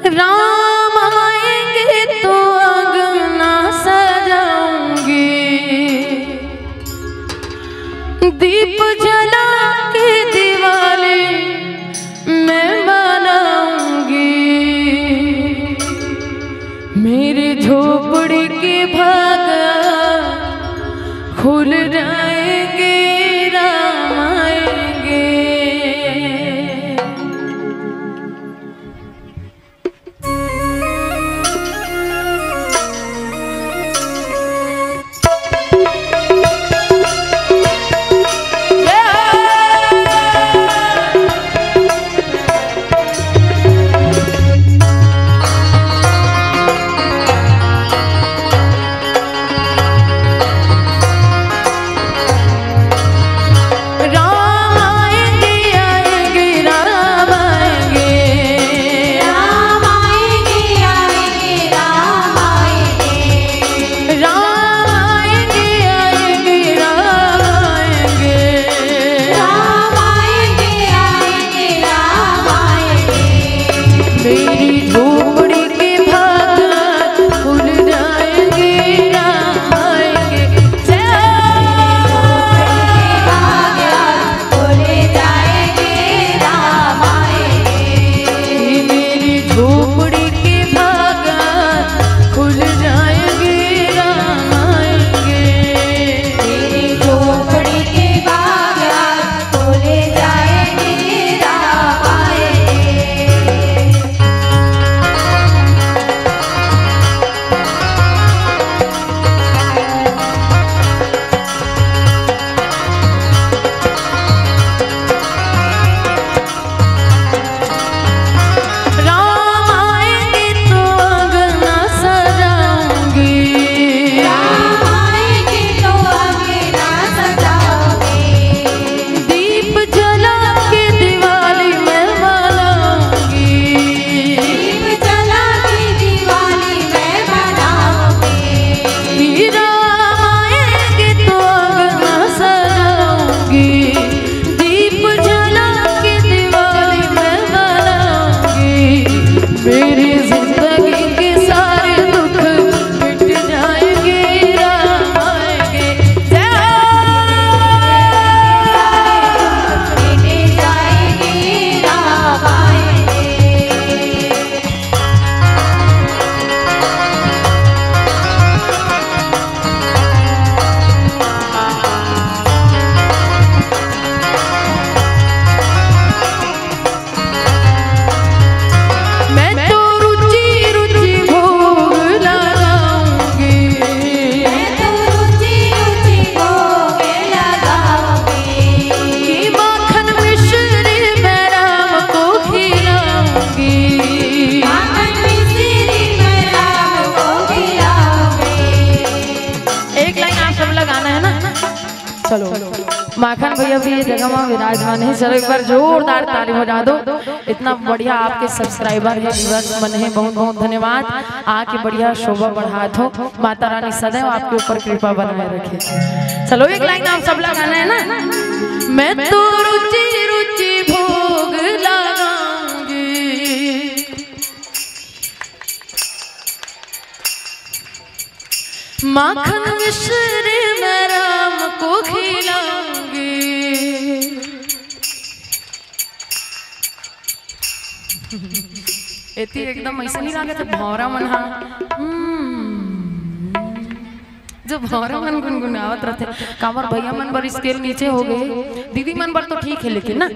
राम आएंगे तो अंगना सजाऊंगी, दीप जला के दिवाली मैं मनाऊंगी। मेरी झोपड़ी के भागा खुल जाएंगे, राम आएंगे। चलो माखन भैया भी ये जगह में विराजमान है। चलो एक बार जोरदार ताली बजा दो। इतना बढ़िया आपके सब्सक्राइबर है, व्यूअर्स बने हैं, बहुत बहुत धन्यवाद। आके बढ़िया शोभा बढ़ा दो। माता रानी सदैव आपके ऊपर कृपा बनाए रखे। चलो एक लाइन आप सब लगाना है ना। मैं तो रुचि रुचि भोग लगाऊंगी, माखन मिश्री मैं राम को खिलाऊंगी। एती एकदम ऐसे नहीं लगे थे भौरा मन। हाँ जो भौरा मन गुनगुनावत रहते। कामर भैया मन पर स्केल नीचे हो गए, दीदी मन पर तो ठीक है, लेकिन ना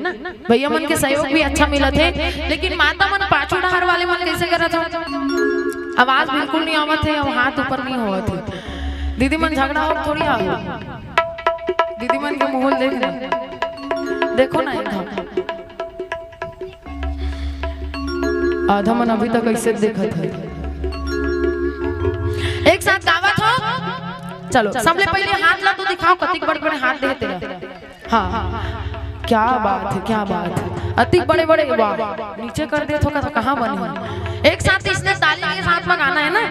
भैया मन के सहयोग भी अच्छा मिला थे। लेकिन माता मन पाछू डहार वाले मन कैसे करा था, आवाज बिल्कुल नहीं आवत है और हाथ ऊपर नहीं हुआ थे। दीदी मन झगड़ा हो थोड़ी आ दीदी मन के माहौल देखना, देखो ना एकदम आधा मन अभी तक ऐसे देखा था। एक साथ गावत हो। चलो सबले पहले हाथ ला तो दिखाओ, कतिक बड़े बड़े हाथ दे तेरा। हाँ क्या बात है, क्या बात है, अति बड़े बड़े। वाह नीचे कर दे तो कहाँ बने। एक साथ इसने ताली के साथ में गाना है ना।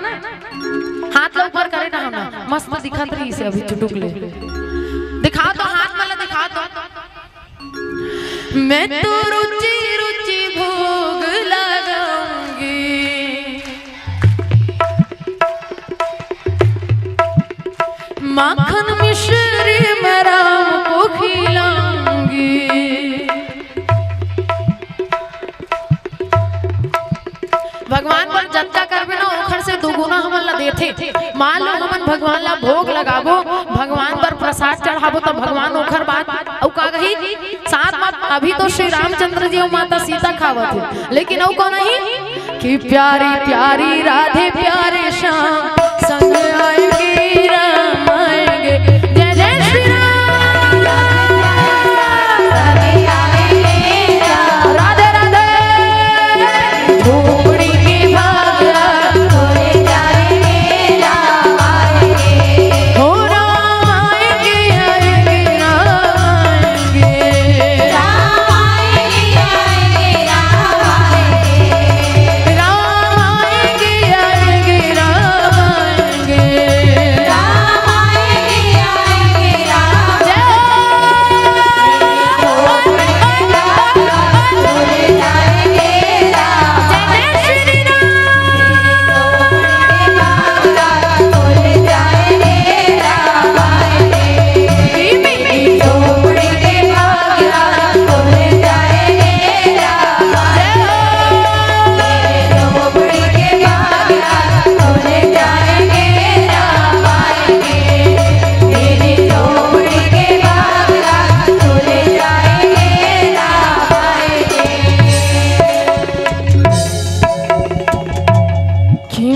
हाथ ला ऊपर करे ना, हम मस्त दिखत रही इसे अभी चुटुक ले दिखा दो, हाथ वाला दिखा दो। मैं तो रुचि रुचि भोग लगाऊंगी, माखन मिश्री मैं राम को खिलाऊंगी। भगवान पर जत्ता करबे ना ओखर से दुगुना हमन ला देथे। मान लो हमन भगवान ला भोग लगाबो, भगवान पर प्रसाद चढ़ाबो तो भगवान ओखर बात औ का कही साथ मत। अभी तो श्री रामचंद्र जी और माता सीता खावत थे, लेकिन औ को नहीं कि प्यारी प्यारी राधे प्यारे श्याम संग आएंगे राम आएंगे। जय जय श्री राम राधे राधे झोपड़ी के भाग्य खोले जाएंगे राम आएंगे। हो राम आएंगे आएंगे राम आएंगे। राम आएंगे आएंगे राम आएंगे। राम आएंगे आएंगे राम आएंगे। राम आएंगे आएंगे राम जय श्री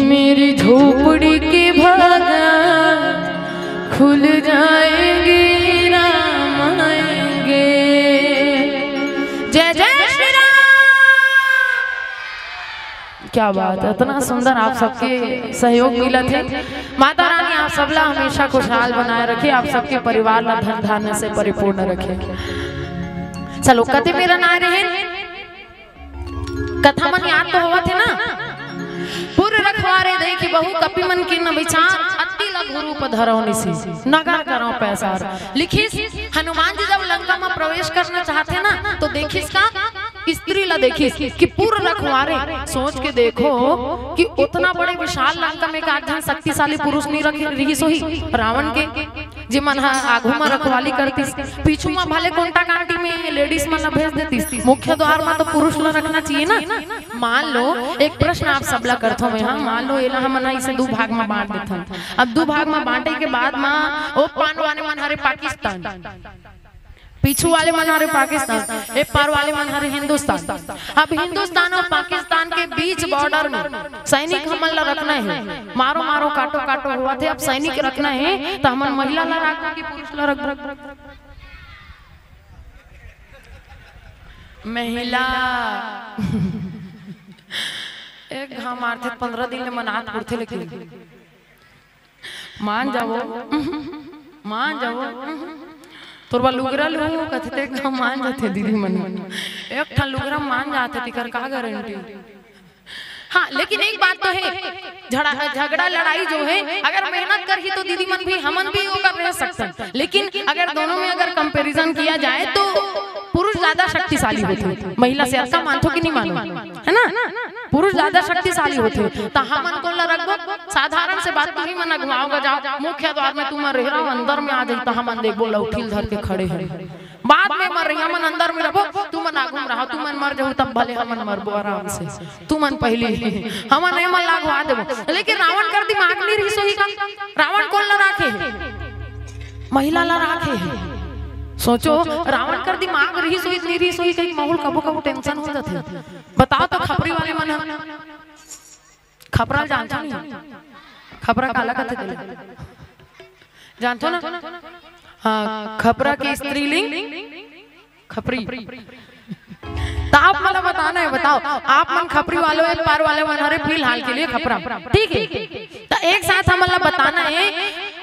मेरी झोपड़ी के भागा खुल जाएंगे राम आएंगे। जय जय श्री राम। क्या बात है, इतना सुंदर आप सबके सहयोग मिला थे। माता रानी आप सबला हमेशा खुशहाल बनाए रखे, आप सबके परिवार ला धन धान्य से परिपूर्ण रखे। चलो कते मेरा ना रहे कथा मन याद तो हुआ थे ना। पुर रखवारे देखी बहु कपि मन की न विचार अति लघु रूप धरो निसी नगर करो पैसार। लिखिस हनुमान जी जब लंका में प्रवेश करना चाहते ना तो देखिस का स्त्री ला देखिस कि पूर्ण रखवारे। सोच के देखो कि उतना बड़े विशाल लंका में एक शक्तिशाली पुरुष नहीं रही सोही रावण के जी मन आगू में रखवाली करती, पीछू में भले कोंटा कांटी में लेडीज मन भेज देती, मुख्य द्वार में तो पुरुष ला रखना चाहिए ना। मान लो एक प्रश्न आप सबला करथो में, हाँ मान लो एला हम इसे दो भाग में बांट देथन। अब दो भाग में बांटे के बाद में ओ पांडवाने मन हरे पाकिस्तान, पीछू वाले मन हरे पाकिस्तान, एक पार वाले मन हरे हिंदुस्तान। अब हिंदुस्तान और पाकिस्तान के बीच बॉर्डर में सैनिक हमन ला रखना है। मारो मारो काटो काटो हुआ थे। अब सैनिक रखना है तो हमन महिला ला रखो कि पुरुष ला रख। महिला एक घाम मारते 15 दिन ले मनात करते, लेकिन मान जाओ मान जाओ तोरबा लुगरा लू कथते घाम मान जाते दीदी मन एक ठन लुगरा मान जाते तिकर का गारंटी। हाँ लेकिन एक बात तो है झगड़ा लड़ाई जो है अगर मेहनत कर ही तो दीदी मन भी हमन भी होकर रह सकते, लेकिन अगर दोनों में अगर कंपैरिजन किया जाए तो पुरुष ज्यादा शक्तिशाली होते। महिला से ऐसा मानतो कि नहीं मानो, है ना? पुरुष ज्यादा शक्तिशाली होते। तो हमन को रखो साधारण से बात तुम्ही मन अगवाओगा जाओ मुख्य द्वार में तुम रह रहा अंदर में आ जाई तो हमन देखो लौठील धर के खड़े हैं। बाद में मर रही हमन अंदर में रहो तुम आगू रहो, तुम मर जाओ तब भले हमन मरबो आराम से, तुम पहले हमन नहीं मन लागवा देबो। लेकिन रावण कर दिमाग नहीं रही सोही का। रावण कौन ला राखे महिला ला राखे है। सोचो रावण कर दिमाग रही सोई नहीं रही सोई कहीं माहौल कबो कबो टेंशन हो जाते। बताओ तो खपरी वाले मन खपरा जानता नहीं, खपरा काला कहते जानते हो ना? हाँ खपरा की स्त्रीलिंग खपरी। तो आप मतलब बताना है, बताओ आप मन खपरी वालों एक पार वाले मन हरे फिलहाल के लिए खपरा, ठीक है? तो एक साथ हम मतलब बताना है,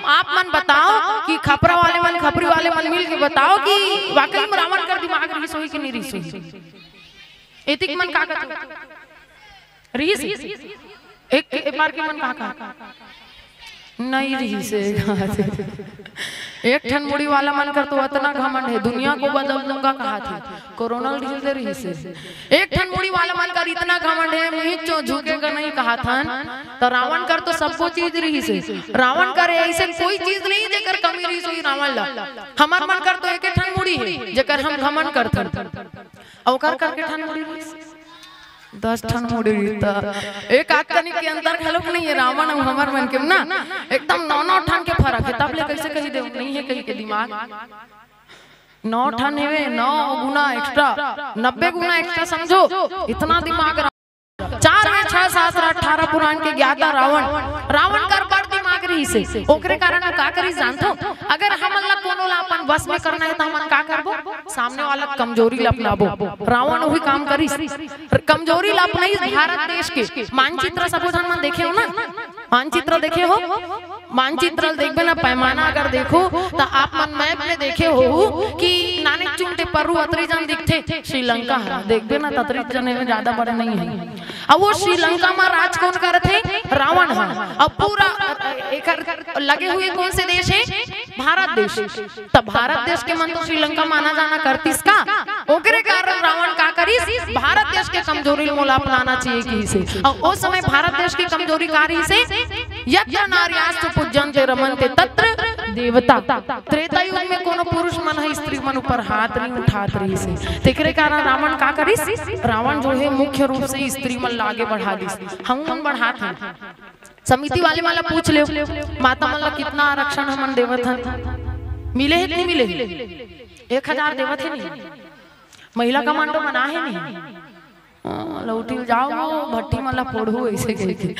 आप मन बताओ कि खपरा वाले मन खपरी वाले मन मिल के बताओ कि वाकई में रावण कर दिमाग रही सोई कि नहीं रही सोई। एतिक मन का कहते रही एक बार के मन का नहीं रही से एक ठन मुड़ी वाला मन कर तो इतना घमंड है, दुनिया को बदल दूंगा कहा थी, कोरोना ढील दे रही से। एक ठन मुड़ी वाला मन कर इतना घमंड है, मुझे झुकेगा नहीं कहा था। तो रावण कर तो सबको चीज रही से, रावण करे ऐसे कोई चीज नहीं जेकर कमी रही सोई रावण ला। हमार मन कर तो एक ठन मुड़ी है जेकर हम घमंड करते और करके ठन मुड़ी 10 ठन मुड़ी रहता, एक आदमी के अंदर खलोक नहीं है रावण और हमार मन के ना एकदम 9 ठन के फर्क है। तब ले कैसे कही दे नहीं है कहीं के दिमाग 9 ठन है, 9 गुना एक्स्ट्रा 90 गुना एक्स्ट्रा समझो, इतना दिमाग 4 में 6 7 18 पुराण के ज्ञाता रावण कर बड़ दिमाग रही से। ओकरे कारण का करी जानतो, अगर हमन ला कोनो ला अपन बस में करना है तो हमन का करबो, सामने वाला कमजोरी ला अपनाबो। रावण वही काम करी, कमजोरी ला अपनाई। भारत देश के मानचित्र सब जन मन देखे हो ना, मानचित्र देखे हो, मानचित्र देखबे ना पैमाना अगर देखो तो आप मन मैप में देखे हो कि नाने चुनते परु अतरी जन दिखते, श्रीलंका है देखबे ना ततरी जन में ज्यादा बड़े नहीं है। अब वो श्रीलंका में राज कौन करते, रावण है। अब पूरा एक लगे हुए कौन से देश है, भारत देश। तब भारत देश के मन तो श्रीलंका माना जाना करतीस का, ओकरे कारण रावण का करी भारत देश के कमजोरी मोला अपनाना चाहिए की से। और उस समय भारत देश की कमजोरी कारी से यज्ञ नार्यास्तु पूज्यन्ते रमन्ते तत्र देवता। त्रेता युग में कोनो पुरुष मन है स्त्री मन ऊपर हाथ नहीं उठात रही से, तेकरे कारण रावण का करी, रावण जो है मुख्य रूप से स्त्री मन आगे बढ़ा दी। हम मन बढ़ात हैं, समिति वाले वाला पूछ ले माता मन ला कितना आरक्षण हमन देवत हन, मिले है नहीं मिले 1000 देवत है नहीं, महिला कमांडो बना है नहीं, लौटी जाओ भट्टी मला फोड़ू ऐसे कहते।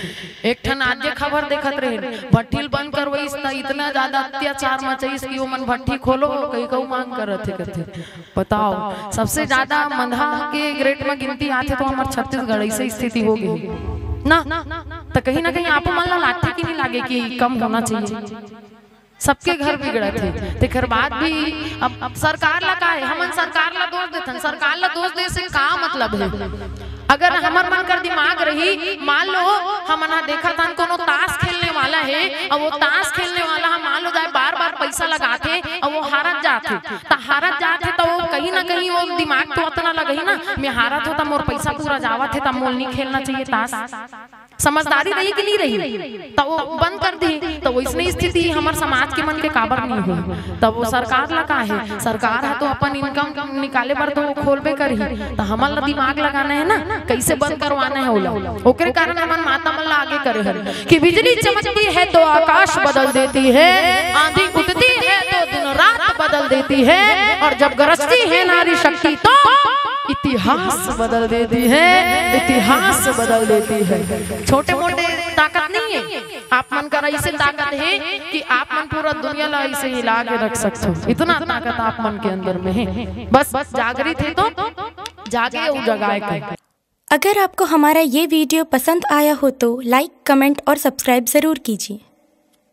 एक ठन आज जे खबर देखत रहे भट्टील बंद करवईस त इतना ज्यादा अत्याचार मचईस कि वो मन भट्टी खोलो कई कऊ मांग करत है कहते। बताओ सबसे ज्यादा मंधा के ग्रेड में गिनती आथे तो हमार छत्तीसगढ़ ऐसे स्थिति हो गई ना। तो कहीं ना कहीं आप मन ला लाठी की नहीं लागे कि कम होना चाहिए, सबके घर बिगड़े थे। तेकर बाद भी अब सरकार ला का है, हमन सरकार ला दोष देथन, सरकार ला दोष दे से का मतलब है। अगर हमर मन कर दिमाग रही, मान लो हमन देखा था कोनो ताश खेलने वाला है और वो ताश खेलने वाला हम मान लो जाए बार-बार पैसा लगाते और वो हारत जाते, तो हारत जाते तो वो कहीं ना कहीं वो दिमाग तो उतना लगे ना, मैं हारत होता मोर पैसा पूरा जावत है, तब मोल नहीं खेलना चाहिए ताश। समझदारी रही कि नहीं रही, तो वो बंद कर दी। तो वैसने स्थिति हमारे समाज के मन के काबर नहीं हुई। तब वो सरकार लगा है, सरकार है तो अपन इनकम निकाले पर तो वो खोलबे करी, तो हमारा दिमाग लगाना है ना कैसे बंद करवाना है ओला। ओकरे कारण हमारे माता मन आगे करे हर कि बिजली चमकती है तो आकाश बदल देती है, आंधी उठती है तो दिन रात बदल देती है, और जब गरजती है नारी शक्ति तो इतिहास बदल देती है, इतिहास बदल देती है। छोटे मोटे ताकत नहीं है, आप मन का ऐसे ताकत है कि आप मन पूरा दुनिया ला ऐसे हिला के रख सकते हो, इतना ताकत आप मन के अंदर में है। बस जागृत है तो जागे और जगाए के। अगर आपको हमारा ये वीडियो पसंद आया हो तो लाइक, कमेंट और सब्सक्राइब ज़रूर कीजिए।